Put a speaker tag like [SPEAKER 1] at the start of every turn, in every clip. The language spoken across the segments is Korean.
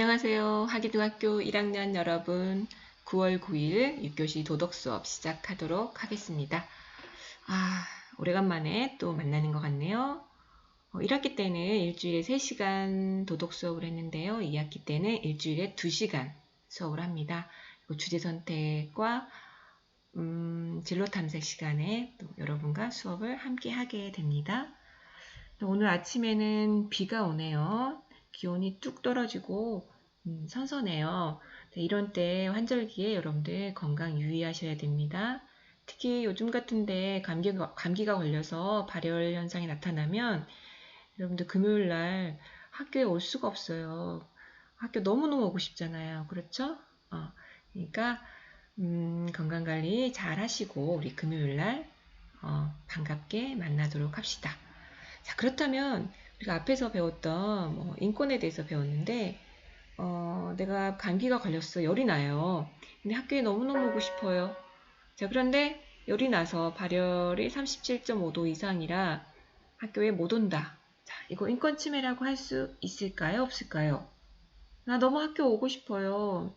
[SPEAKER 1] 안녕하세요. 하기중학교 1학년 여러분. 9월 9일 6교시 도덕 수업 시작하도록 하겠습니다. 오래간만에 또 만나는 것 같네요. 1학기 때는 일주일에 3시간 도덕 수업을 했는데요. 2학기 때는 일주일에 2시간 수업을 합니다. 그리고 주제 선택과 진로 탐색 시간에 또 여러분과 수업을 함께 하게 됩니다. 오늘 아침에는 비가 오네요. 기온이 뚝 떨어지고 선선해요. 이런 때 환절기에 여러분들 건강 유의하셔야 됩니다. 특히 요즘 같은데 감기가 걸려서 발열 현상이 나타나면 여러분들 금요일 날 학교에 올 수가 없어요. 학교 너무너무 오고 싶잖아요. 그렇죠? 그러니까 건강관리 잘 하시고 우리 금요일 날 반갑게 만나도록 합시다. 자, 그렇다면 우리가 앞에서 배웠던 인권에 대해서 배웠는데 내가 감기가 걸렸어. 열이 나요. 근데 학교에 너무너무 오고 싶어요. 자, 그런데 열이 나서 발열이 37.5도 이상이라 학교에 못 온다. 자, 이거 인권 침해라고 할 수 있을까요? 없을까요? 나 너무 학교 오고 싶어요.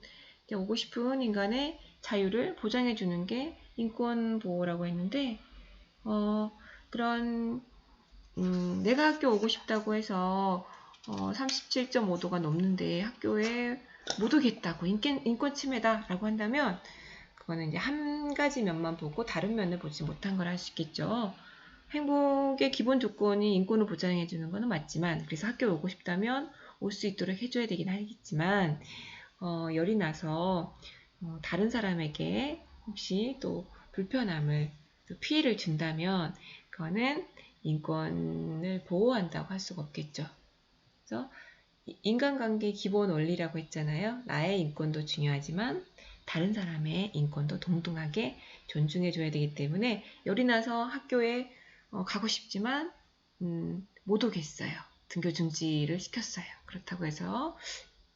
[SPEAKER 1] 오고 싶은 인간의 자유를 보장해 주는 게 인권 보호라고 했는데 그런 내가 학교 오고 싶다고 해서 37.5도가 넘는데 학교에 못 오겠다고 인권 침해다라고 한다면 그거는 이제 한 가지 면만 보고 다른 면을 보지 못한 걸 할 수 있겠죠. 행복의 기본 조건이 인권을 보장해 주는 것은 맞지만 그래서 학교에 오고 싶다면 올 수 있도록 해줘야 되긴 하겠지만 열이 나서 다른 사람에게 혹시 또 불편함을 또 피해를 준다면 그거는 인권을 보호한다고 할 수가 없겠죠. 그래서 인간관계 기본 원리라고 했잖아요. 나의 인권도 중요하지만 다른 사람의 인권도 동등하게 존중해줘야 되기 때문에 열이 나서 학교에 가고 싶지만 못 오겠어요. 등교 중지를 시켰어요. 그렇다고 해서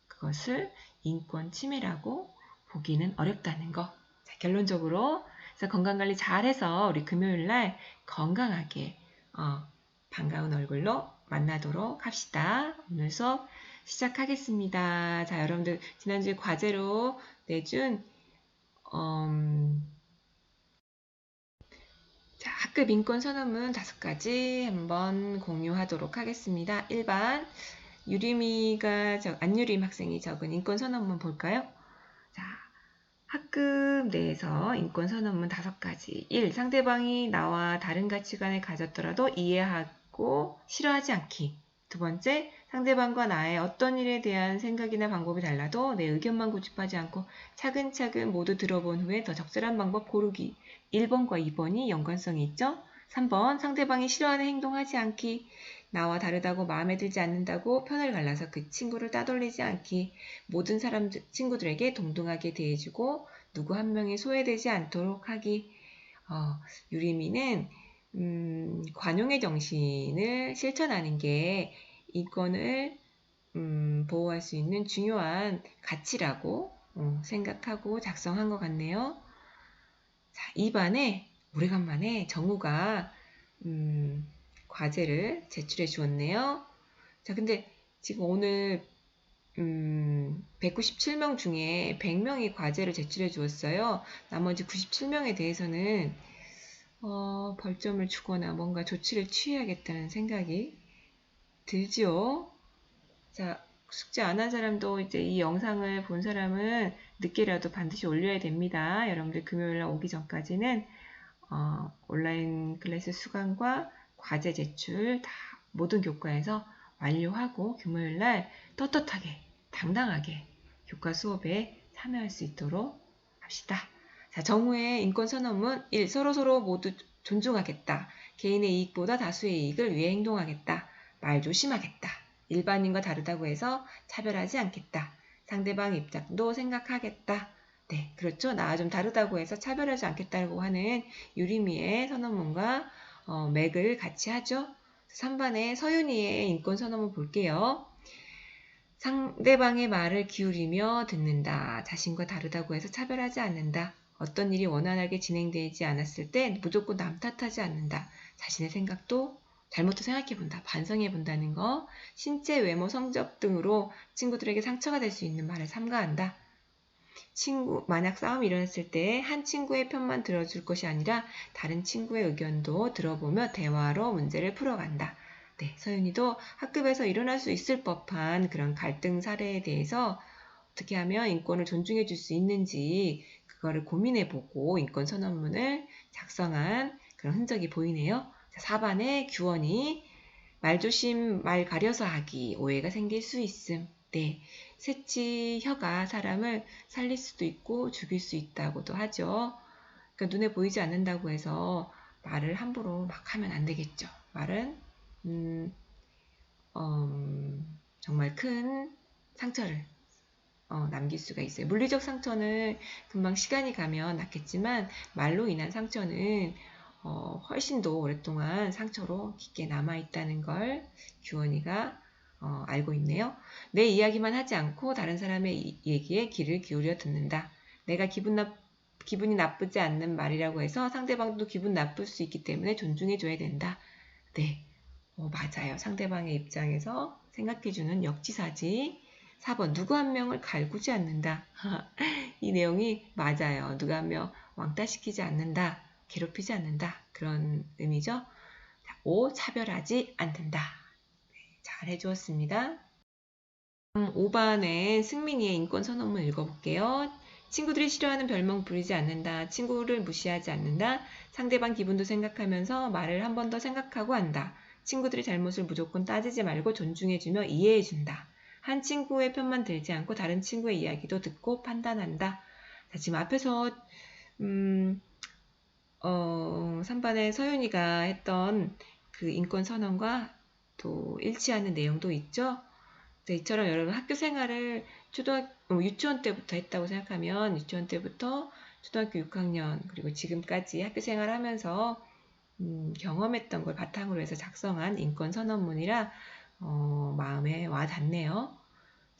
[SPEAKER 1] 그것을 인권 침해라고 보기는 어렵다는 거. 자, 결론적으로 그래서 건강관리 잘해서 우리 금요일날 건강하게 반가운 얼굴로 만나도록 합시다. 오늘 수업 시작하겠습니다. 자, 여러분들 지난주에 과제로 내준 자, 학급 인권 선언문 5가지 한번 공유하도록 하겠습니다. 1번 안유림 학생이 적은 인권 선언문 볼까요? 자, 학급 내에서 인권 선언문 5가지. 1. 상대방이 나와 다른 가치관을 가졌더라도 이해하고 싫어하지 않기. 2번째, 상대방과 나의 어떤 일에 대한 생각이나 방법이 달라도 내 의견만 고집하지 않고 차근차근 모두 들어본 후에 더 적절한 방법 고르기. 1번과 2번이 연관성이 있죠? 3번, 상대방이 싫어하는 행동하지 않기. 나와 다르다고 마음에 들지 않는다고 편을 갈라서 그 친구를 따돌리지 않기. 모든 친구들에게 동등하게 대해주고 누구 한 명이 소외되지 않도록 하기. 유리미는 관용의 정신을 실천하는 게 인권을 보호할 수 있는 중요한 가치라고 생각하고 작성한 것 같네요. 자, 2반에 오래간만에 정우가 과제를 제출해 주었네요. 자, 근데 지금 오늘 197명 중에 100명이 과제를 제출해 주었어요. 나머지 97명에 대해서는 벌점을 주거나 뭔가 조치를 취해야겠다는 생각이 들지요. 자, 숙제 안 한 사람도 이제 이 영상을 본 사람은 늦게라도 반드시 올려야 됩니다. 여러분들 금요일 날 오기 전까지는 온라인 클래스 수강과 과제 제출 다 모든 교과에서 완료하고 금요일 날 떳떳하게 당당하게 교과 수업에 참여할 수 있도록 합시다. 자, 정우의 인권선언문 1. 서로서로 모두 존중하겠다. 개인의 이익보다 다수의 이익을 위해 행동하겠다. 말 조심하겠다. 일반인과 다르다고 해서 차별하지 않겠다. 상대방 입장도 생각하겠다. 네, 그렇죠. 나와 좀 다르다고 해서 차별하지 않겠다고 하는 유리미의 선언문과 맥을 같이 하죠. 3번에 서윤이의 인권선언문 볼게요. 상대방의 말을 기울이며 듣는다. 자신과 다르다고 해서 차별하지 않는다. 어떤 일이 원활하게 진행되지 않았을 때 무조건 남 탓하지 않는다. 자신의 생각도 잘못도 생각해본다, 반성해본다는 거, 신체, 외모, 성적 등으로 친구들에게 상처가 될 수 있는 말을 삼가한다. 만약 싸움이 일어났을 때 한 친구의 편만 들어줄 것이 아니라 다른 친구의 의견도 들어보며 대화로 문제를 풀어간다. 네, 서윤이도 학급에서 일어날 수 있을 법한 그런 갈등 사례에 대해서 어떻게 하면 인권을 존중해 줄 수 있는지 그거를 고민해보고 인권 선언문을 작성한 그런 흔적이 보이네요. 4반의 규원이 말조심, 말 가려서 하기, 오해가 생길 수 있음. 네, 새치 혀가 사람을 살릴 수도 있고 죽일 수 있다고도 하죠. 그러니까 눈에 보이지 않는다고 해서 말을 함부로 막 하면 안 되겠죠. 말은 정말 큰 상처를 남길 수가 있어요. 물리적 상처는 금방 시간이 가면 낫겠지만 말로 인한 상처는 훨씬 더 오랫동안 상처로 깊게 남아있다는 걸 규원이가 알고 있네요. 내 이야기만 하지 않고 다른 사람의 얘기에 귀를 기울여 듣는다. 내가 기분이 나쁘지 않는 말이라고 해서 상대방도 기분 나쁠 수 있기 때문에 존중해줘야 된다. 네, 맞아요. 상대방의 입장에서 생각해주는 역지사지. 4번, 누구 한 명을 갈구지 않는다. 이 내용이 맞아요. 누구 한 명 왕따시키지 않는다. 괴롭히지 않는다. 그런 의미죠. 5. 차별하지 않는다. 네, 잘 해주었습니다. 5반의 승민이의 인권선언문 읽어볼게요. 친구들이 싫어하는 별명 부리지 않는다. 친구를 무시하지 않는다. 상대방 기분도 생각하면서 말을 한 번 더 생각하고 한다. 친구들의 잘못을 무조건 따지지 말고 존중해주며 이해해준다. 한 친구의 편만 들지 않고 다른 친구의 이야기도 듣고 판단한다. 자, 지금 앞에서 3반의 서윤이가 했던 그 인권선언과 또 일치하는 내용도 있죠. 이처럼 여러분 학교 생활을 유치원 때부터 했다고 생각하면 유치원 때부터 초등학교 6학년 그리고 지금까지 학교 생활하면서 경험했던 걸 바탕으로 해서 작성한 인권선언문이라 마음에 와 닿네요.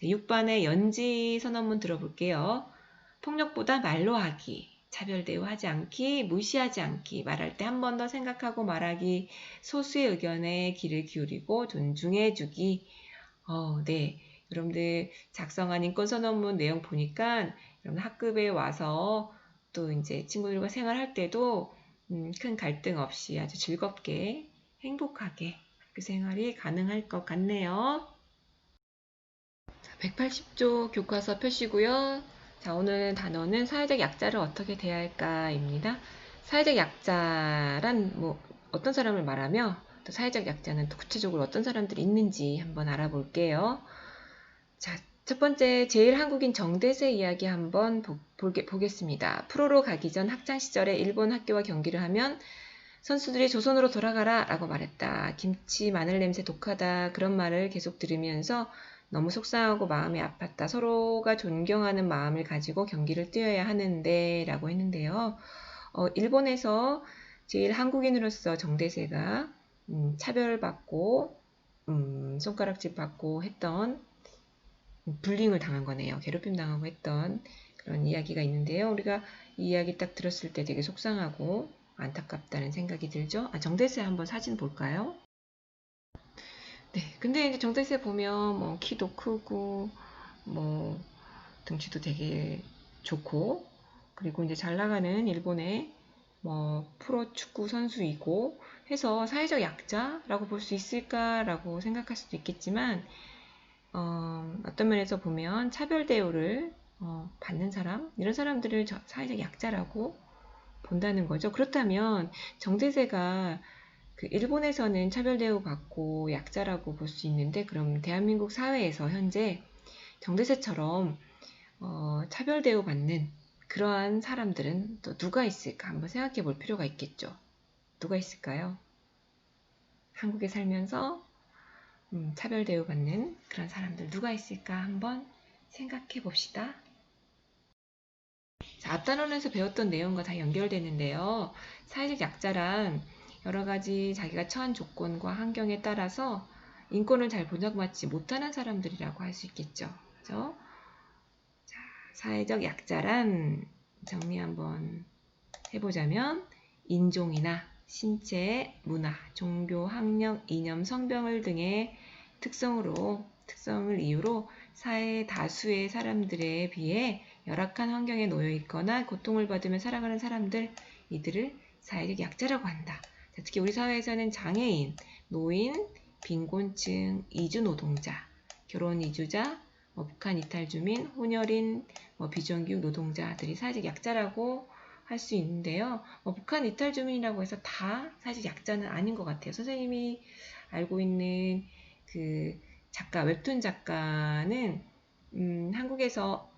[SPEAKER 1] 6반의 연지 선언문 들어볼게요. 폭력보다 말로 하기, 차별 대우하지 않기, 무시하지 않기, 말할 때 한 번 더 생각하고 말하기, 소수의 의견에 귀를 기울이고 존중해주기. 네. 여러분들 작성한 인권선언문 내용 보니까 여러분 학급에 와서 또 이제 친구들과 생활할 때도 큰 갈등 없이 아주 즐겁게 행복하게 학교 생활이 가능할 것 같네요. 180조 교과서 표시고요. 자, 오늘 단어는 사회적 약자를 어떻게 대할까입니다. 사회적 약자란 어떤 사람을 말하며 또 사회적 약자는 또 구체적으로 어떤 사람들이 있는지 한번 알아볼게요. 자, 첫 번째 제일 한국인 정대세 이야기 한번 보겠습니다. 프로로 가기 전 학창 시절에 일본 학교와 경기를 하면 선수들이 조선으로 돌아가라 라고 말했다. 김치 마늘 냄새 독하다 그런 말을 계속 들으면서 너무 속상하고 마음이 아팠다. 서로가 존경하는 마음을 가지고 경기를 뛰어야 하는데 라고 했는데요. 일본에서 제일 한국인으로서 정대세가 차별받고 손가락질 받고 했던 불링을 당한 거네요. 괴롭힘 당하고 했던 그런 이야기가 있는데요. 우리가 이 이야기 딱 들었을 때 되게 속상하고 안타깝다는 생각이 들죠. 정대세 한번 사진 볼까요? 네, 근데 이제 정대세 보면 키도 크고 등치도 되게 좋고 그리고 이제 잘 나가는 일본의 프로 축구 선수이고 해서 사회적 약자라고 볼 수 있을까라고 생각할 수도 있겠지만 어떤 면에서 보면 차별 대우를 받는 사람 이런 사람들을 사회적 약자라고 본다는 거죠. 그렇다면 정대세가 그 일본에서는 차별 대우 받고 약자라고 볼 수 있는데 그럼 대한민국 사회에서 현재 정대세처럼 차별 대우 받는 그러한 사람들은 또 누가 있을까 한번 생각해 볼 필요가 있겠죠. 누가 있을까요? 한국에 살면서 차별 대우받는 그런 사람들 누가 있을까 한번 생각해 봅시다. 자, 앞단원에서 배웠던 내용과 다 연결되는데요. 사회적 약자란 여러 가지 자기가 처한 조건과 환경에 따라서 인권을 잘 보장받지 못하는 사람들이라고 할 수 있겠죠. 그죠? 자, 사회적 약자란 정리 한번 해보자면 인종이나 신체, 문화, 종교, 학력, 이념, 성별 등의 특성을 이유로 사회 다수의 사람들에 비해 열악한 환경에 놓여 있거나 고통을 받으며 살아가는 사람들, 이들을 사회적 약자라고 한다. 특히 우리 사회에서는 장애인, 노인, 빈곤층, 이주노동자, 결혼 이주자, 북한 이탈 주민, 혼혈인, 비정규직 노동자들이 사회적 약자라고 할 수 있는데요. 북한 이탈 주민이라고 해서 다 사실 약자는 아닌 것 같아요. 선생님이 알고 있는 그 작가, 웹툰 작가는 한국에서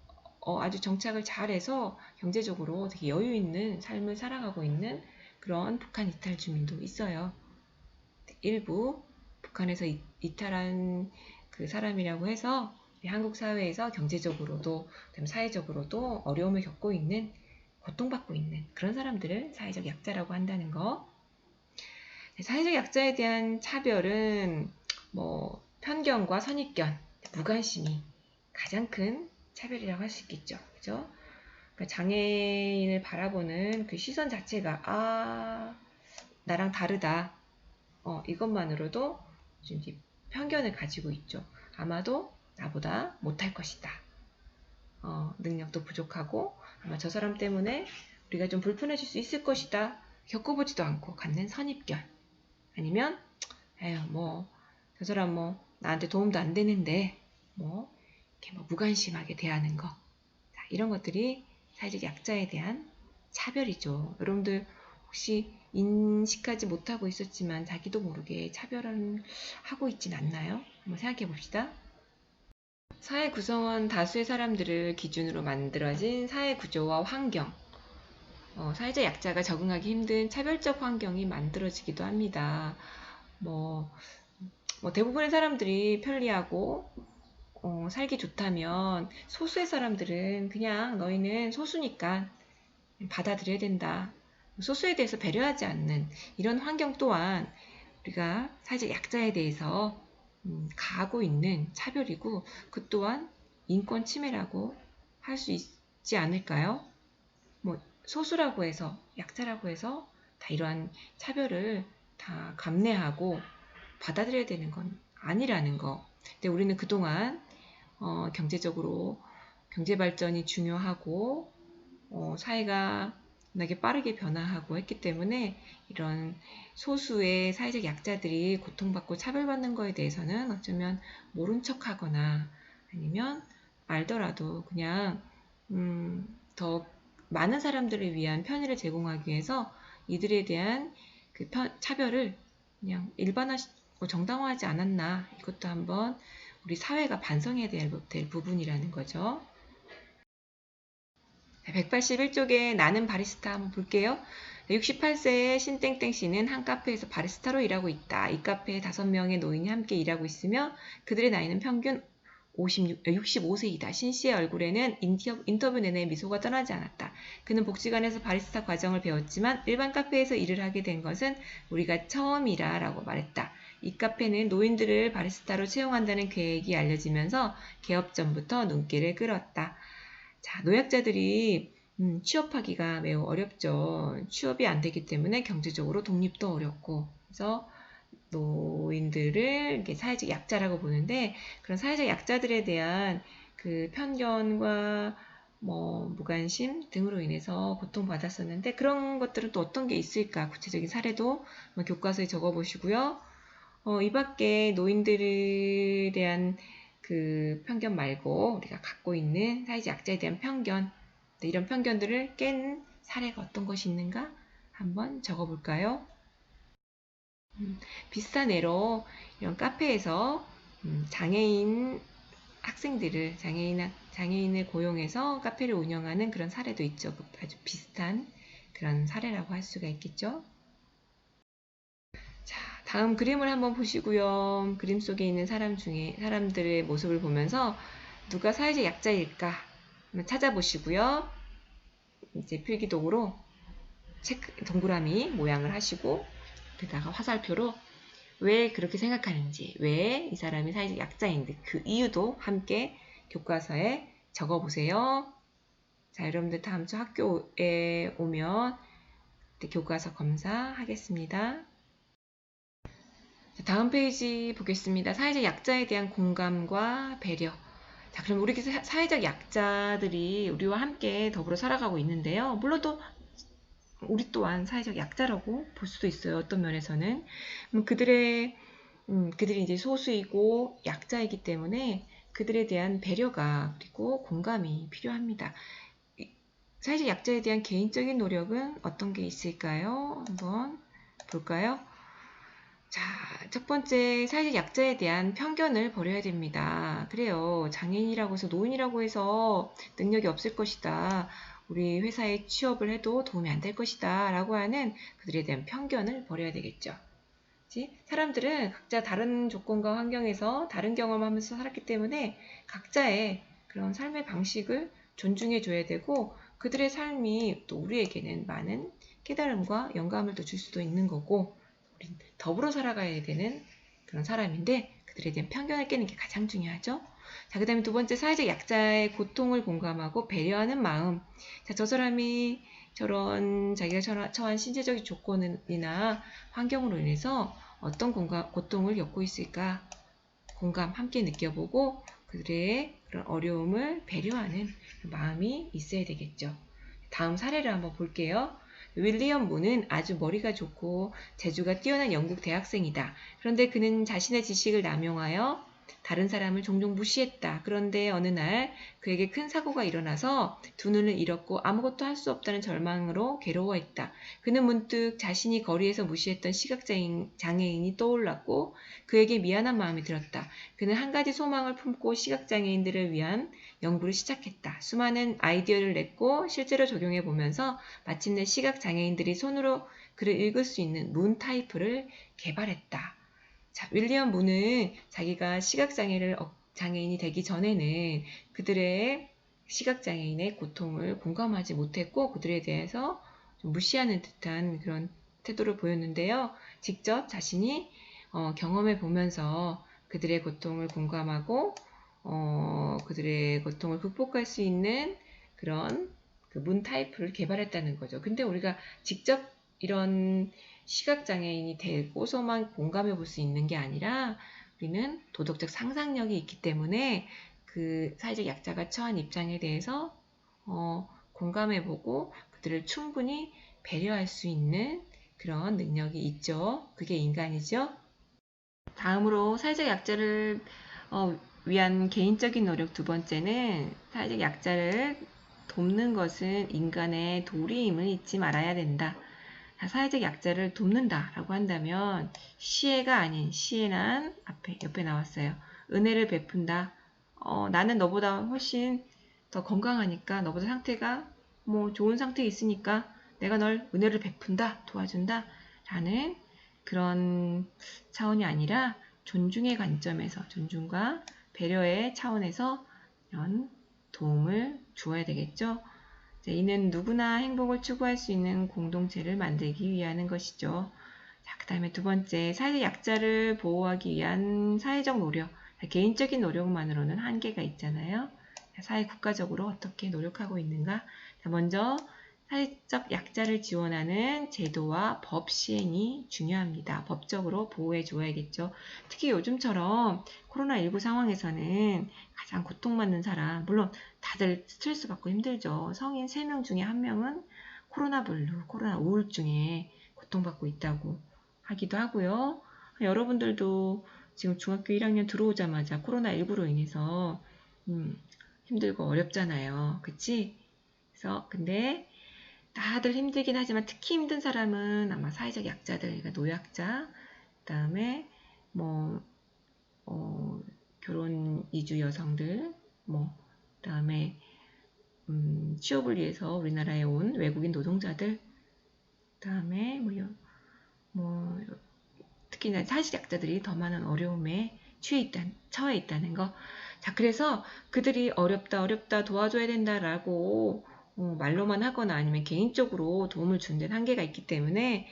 [SPEAKER 1] 아주 정착을 잘해서 경제적으로 되게 여유 있는 삶을 살아가고 있는 그런 북한 이탈 주민도 있어요. 일부 북한에서 이탈한 그 사람이라고 해서 한국 사회에서 경제적으로도 사회적으로도 어려움을 겪고 있는, 고통받고 있는 그런 사람들을 사회적 약자라고 한다는 거. 사회적 약자에 대한 차별은 편견과 선입견, 무관심이 가장 큰 차별이라고 할 수 있겠죠. 그죠? 그러니까 장애인을 바라보는 그 시선 자체가 나랑 다르다. 이것만으로도 좀 편견을 가지고 있죠. 아마도 나보다 못할 것이다. 능력도 부족하고 아마 저 사람 때문에 우리가 좀 불편해질 수 있을 것이다. 겪어보지도 않고 갖는 선입견. 아니면 저 사람 나한테 도움도 안 되는데 이렇게 무관심하게 대하는 거. 자, 이런 것들이 사회적 약자에 대한 차별이죠. 여러분들 혹시 인식하지 못하고 있었지만 자기도 모르게 차별을 하고 있진 않나요? 한번 생각해 봅시다. 사회 구성원 다수의 사람들을 기준으로 만들어진 사회 구조와 환경, 사회적 약자가 적응하기 힘든 차별적 환경이 만들어지기도 합니다. 대부분의 사람들이 편리하고 살기 좋다면 소수의 사람들은 그냥 너희는 소수니까 받아들여야 된다. 소수에 대해서 배려하지 않는 이런 환경 또한 우리가 사회적 약자에 대해서 가하고 있는 차별이고, 그 또한 인권 침해라고 할 수 있지 않을까요? 소수라고 해서, 약자라고 해서 다 이러한 차별을 다 감내하고 받아들여야 되는 건 아니라는 거. 근데 우리는 그동안 경제적으로 경제 발전이 중요하고 사회가 워낙에 빠르게 변화하고 했기 때문에 이런 소수의 사회적 약자들이 고통받고 차별받는 거에 대해서는 어쩌면 모른 척하거나 아니면 알더라도 그냥 더 많은 사람들을 위한 편의를 제공하기 위해서 이들에 대한 그 차별을 그냥 정당화하지 않았나, 이것도 한번 우리 사회가 반성해야 될 부분이라는 거죠. 181쪽에 나는 바리스타 한번 볼게요. 68세의 신땡땡 씨는 한 카페에서 바리스타로 일하고 있다. 이 카페에 5명의 노인이 함께 일하고 있으며 그들의 나이는 평균 65세이다. 신 씨의 얼굴에는 인터뷰 내내 미소가 떠나지 않았다. 그는 복지관에서 바리스타 과정을 배웠지만 일반 카페에서 일을 하게 된 것은 우리가 처음이라 라고 말했다. 이 카페는 노인들을 바리스타로 채용한다는 계획이 알려지면서 개업 전부터 눈길을 끌었다. 자, 노약자들이 취업하기가 매우 어렵죠. 취업이 안 되기 때문에 경제적으로 독립도 어렵고, 그래서 노인들을 사회적 약자라고 보는데, 그런 사회적 약자들에 대한 그 편견과 무관심 등으로 인해서 고통받았었는데, 그런 것들은 또 어떤 게 있을까? 구체적인 사례도 교과서에 적어보시고요. 이 밖에 노인들에 대한 그 편견 말고 우리가 갖고 있는 사회적 약자에 대한 편견, 이런 편견들을 깬 사례가 어떤 것이 있는가 한번 적어볼까요? 비슷한 예로 이런 카페에서 장애인 학생들을 장애인을 고용해서 카페를 운영하는 그런 사례도 있죠. 아주 비슷한 그런 사례라고 할 수가 있겠죠. 자, 다음 그림을 한번 보시고요. 그림 속에 있는 사람들의 모습을 보면서 누가 사회적 약자일까 한번 찾아보시고요. 이제 필기도구로 동그라미 모양을 하시고 게다가 화살표로 왜 그렇게 생각하는지, 왜 이 사람이 사회적 약자인지 그 이유도 함께 교과서에 적어보세요. 자, 여러분들 다음 주 학교에 오면 교과서 검사하겠습니다. 다음 페이지 보겠습니다. 사회적 약자에 대한 공감과 배려. 자, 그럼 우리 사회적 약자들이 우리와 함께 더불어 살아가고 있는데요. 물론 또 우리 또한 사회적 약자라고 볼 수도 있어요. 어떤 면에서는. 그들이 이제 소수이고 약자이기 때문에 그들에 대한 배려가 그리고 공감이 필요합니다. 사회적 약자에 대한 개인적인 노력은 어떤 게 있을까요? 한번 볼까요? 자, 첫 번째, 사회적 약자에 대한 편견을 버려야 됩니다. 그래요. 장애인이라고 해서, 노인이라고 해서 능력이 없을 것이다. 우리 회사에 취업을 해도 도움이 안 될 것이다. 라고 하는 그들에 대한 편견을 버려야 되겠죠. 사람들은 각자 다른 조건과 환경에서 다른 경험하면서 살았기 때문에 각자의 그런 삶의 방식을 존중해 줘야 되고, 그들의 삶이 또 우리에게는 많은 깨달음과 영감을 또 줄 수도 있는 거고, 우린 더불어 살아가야 되는 그런 사람인데 그들에 대한 편견을 깨는 게 가장 중요하죠. 자, 그 다음에 두 번째, 사회적 약자의 고통을 공감하고 배려하는 마음. 자, 저 사람이 저런 자기가 처한 신체적인 조건이나 환경으로 인해서 어떤 고통을 겪고 있을까 공감 함께 느껴보고 그들의 그런 어려움을 배려하는 마음이 있어야 되겠죠. 다음 사례를 한번 볼게요. 윌리엄 문은 아주 머리가 좋고 재주가 뛰어난 영국 대학생이다. 그런데 그는 자신의 지식을 남용하여 다른 사람을 종종 무시했다. 그런데 어느 날 그에게 큰 사고가 일어나서 두 눈을 잃었고 아무것도 할 수 없다는 절망으로 괴로워했다. 그는 문득 자신이 거리에서 무시했던 시각장애인이 떠올랐고 그에게 미안한 마음이 들었다. 그는 한 가지 소망을 품고 시각장애인들을 위한 연구를 시작했다. 수많은 아이디어를 냈고 실제로 적용해 보면서 마침내 시각장애인들이 손으로 글을 읽을 수 있는 문 타이프를 개발했다. 자, 윌리엄 문은 자기가 장애인이 되기 전에는 그들의 시각장애인의 고통을 공감하지 못했고 그들에 대해서 좀 무시하는 듯한 그런 태도를 보였는데요. 직접 자신이 경험해 보면서 그들의 고통을 공감하고 그들의 고통을 극복할 수 있는 그런 그 문 타이프를 개발했다는 거죠. 근데 우리가 직접 이런 시각장애인이 되고서만 공감해 볼 수 있는 게 아니라 우리는 도덕적 상상력이 있기 때문에 그 사회적 약자가 처한 입장에 대해서 공감해 보고 그들을 충분히 배려할 수 있는 그런 능력이 있죠. 그게 인간이죠. 다음으로 사회적 약자를 위한 개인적인 노력 두 번째는 사회적 약자를 돕는 것은 인간의 도리임을 잊지 말아야 된다. 사회적 약자를 돕는다라고 한다면 시혜가 아닌 시혜란 옆에 나왔어요. 은혜를 베푼다. 나는 너보다 훨씬 더 건강하니까 너보다 상태가 좋은 상태에 있으니까 내가 널 은혜를 베푼다, 도와준다 라는 그런 차원이 아니라 존중의 관점에서 존중과 배려의 차원에서 이런 도움을 주어야 되겠죠. 이는 누구나 행복을 추구할 수 있는 공동체를 만들기 위한 것이죠. 자, 그 다음에 두 번째, 사회적 약자를 보호하기 위한 사회적 노력. 개인적인 노력만으로는 한계가 있잖아요. 사회 국가적으로 어떻게 노력하고 있는가? 자, 먼저 사회적 약자를 지원하는 제도와 법 시행이 중요합니다. 법적으로 보호해 줘야겠죠. 특히 요즘처럼 코로나19 상황에서는 가장 고통받는 사람, 물론 다들 스트레스 받고 힘들죠. 성인 3명 중에 1명은 코로나 블루, 코로나 우울증에 고통받고 있다고 하기도 하고요. 여러분들도 지금 중학교 1학년 들어오자마자 코로나19로 인해서 힘들고 어렵잖아요. 그치? 그래서 근데 다들 힘들긴 하지만 특히 힘든 사람은 아마 사회적 약자들, 그러니까 노약자, 그 다음에 결혼 이주 여성들, 그 다음에 취업을 위해서 우리나라에 온 외국인 노동자들, 그 다음에 특히나 사회적 약자들이 더 많은 어려움에 처해 있다는 거. 자, 그래서 그들이 어렵다 도와줘야 된다라고 말로만 하거나 아니면 개인적으로 도움을 준 데는 한계가 있기 때문에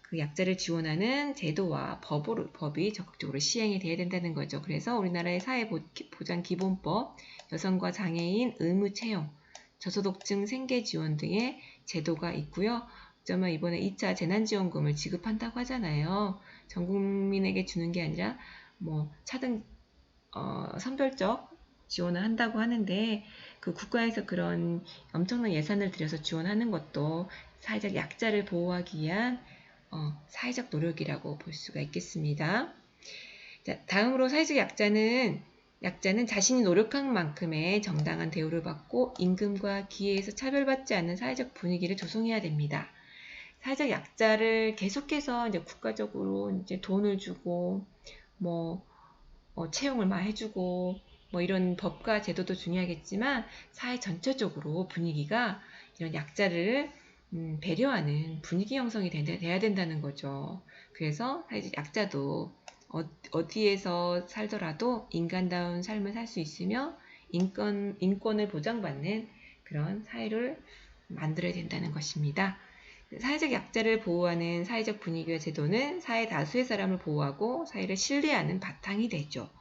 [SPEAKER 1] 그 약자를 지원하는 제도와 법이 적극적으로 시행이 돼야 된다는 거죠. 그래서 우리나라의 사회보장기본법, 여성과 장애인 의무 채용, 저소득층 생계 지원 등의 제도가 있고요. 국정은 이번에 2차 재난지원금을 지급한다고 하잖아요. 전 국민에게 주는 게 아니라 뭐 차등 선별적 지원을 한다고 하는데 그 국가에서 그런 엄청난 예산을 들여서 지원하는 것도 사회적 약자를 보호하기 위한 사회적 노력이라고 볼 수가 있겠습니다. 자, 다음으로 사회적 약자는 자신이 노력한 만큼의 정당한 대우를 받고 임금과 기회에서 차별받지 않는 사회적 분위기를 조성해야 됩니다. 사회적 약자를 계속해서 이제 국가적으로 이제 돈을 주고 채용을 많이 해주고 이런 법과 제도도 중요하겠지만 사회 전체적으로 분위기가 이런 약자를 배려하는 분위기 형성이 돼야 된다는 거죠. 그래서 사회적 약자도 어디에서 살더라도 인간다운 삶을 살 수 있으며 인권을 보장받는 그런 사회를 만들어야 된다는 것입니다. 사회적 약자를 보호하는 사회적 분위기와 제도는 사회 다수의 사람을 보호하고 사회를 신뢰하는 바탕이 되죠.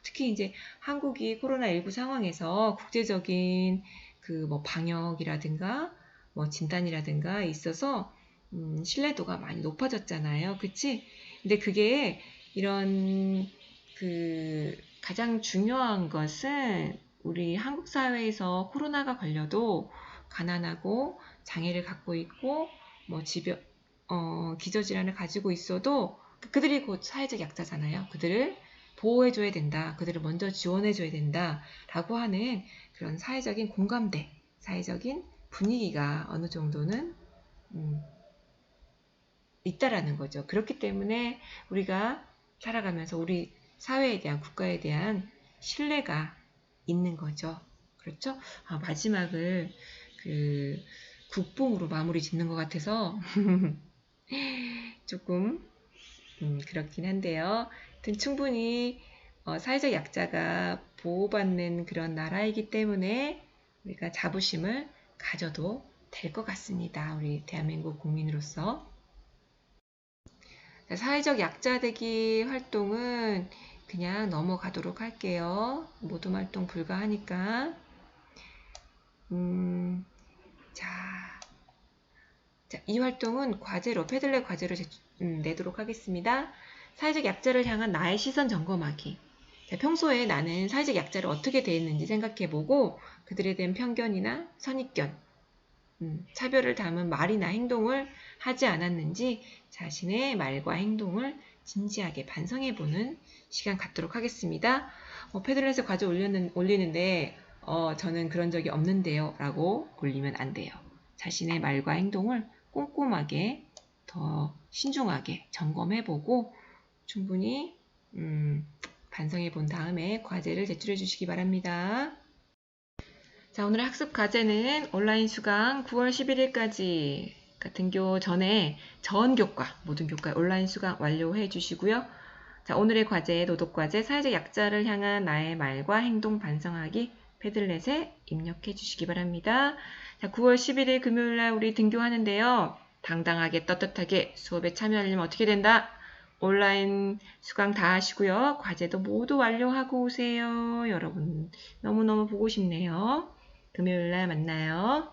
[SPEAKER 1] 특히 이제 한국이 코로나19 상황에서 국제적인 그 방역이라든가 진단이라든가 있어서 신뢰도가 많이 높아졌잖아요. 그치? 근데 그게 이런 가장 중요한 것은 우리 한국 사회에서 코로나가 걸려도 가난하고 장애를 갖고 있고 기저질환을 가지고 있어도 그들이 곧 사회적 약자잖아요. 그들을 보호해줘야 된다. 그들을 먼저 지원해줘야 된다. 라고 하는 그런 사회적인 공감대, 사회적인 분위기가 어느 정도는 있다라는 거죠. 그렇기 때문에 우리가 살아가면서 우리 사회에 대한, 국가에 대한 신뢰가 있는 거죠. 그렇죠? 마지막을 국뽕으로 마무리 짓는 것 같아서 조금 그렇긴 한데요. 하여튼 충분히 사회적 약자가 보호받는 그런 나라이기 때문에 우리가 자부심을 가져도 될 것 같습니다. 우리 대한민국 국민으로서. 사회적 약자 되기 활동은 그냥 넘어가도록 할게요. 모둠 활동 불가하니까. 이 활동은 과제로, 패들렛 과제로 내도록 하겠습니다. 사회적 약자를 향한 나의 시선 점검하기. 평소에 나는 사회적 약자를 어떻게 대했는지 생각해보고 그들에 대한 편견이나 선입견, 차별을 담은 말이나 행동을 하지 않았는지 자신의 말과 행동을 진지하게 반성해보는 시간 갖도록 하겠습니다. 패들렛에 과제 올리는데 저는 그런 적이 없는데요 라고 올리면 안 돼요. 자신의 말과 행동을 꼼꼼하게 더 신중하게 점검해보고 충분히 반성해본 다음에 과제를 제출해 주시기 바랍니다. 자, 오늘의 학습 과제는 온라인 수강 9월 11일까지 등교 전에 전 교과, 모든 교과 온라인 수강 완료해 주시고요. 자, 오늘의 과제, 도덕과제, 사회적 약자를 향한 나의 말과 행동 반성하기 패들렛에 입력해 주시기 바랍니다. 자, 9월 11일 금요일날 우리 등교하는데요. 당당하게 떳떳하게 수업에 참여하려면 어떻게 된다? 온라인 수강 다 하시고요. 과제도 모두 완료하고 오세요. 여러분 너무너무 보고 싶네요. 금요일날 만나요.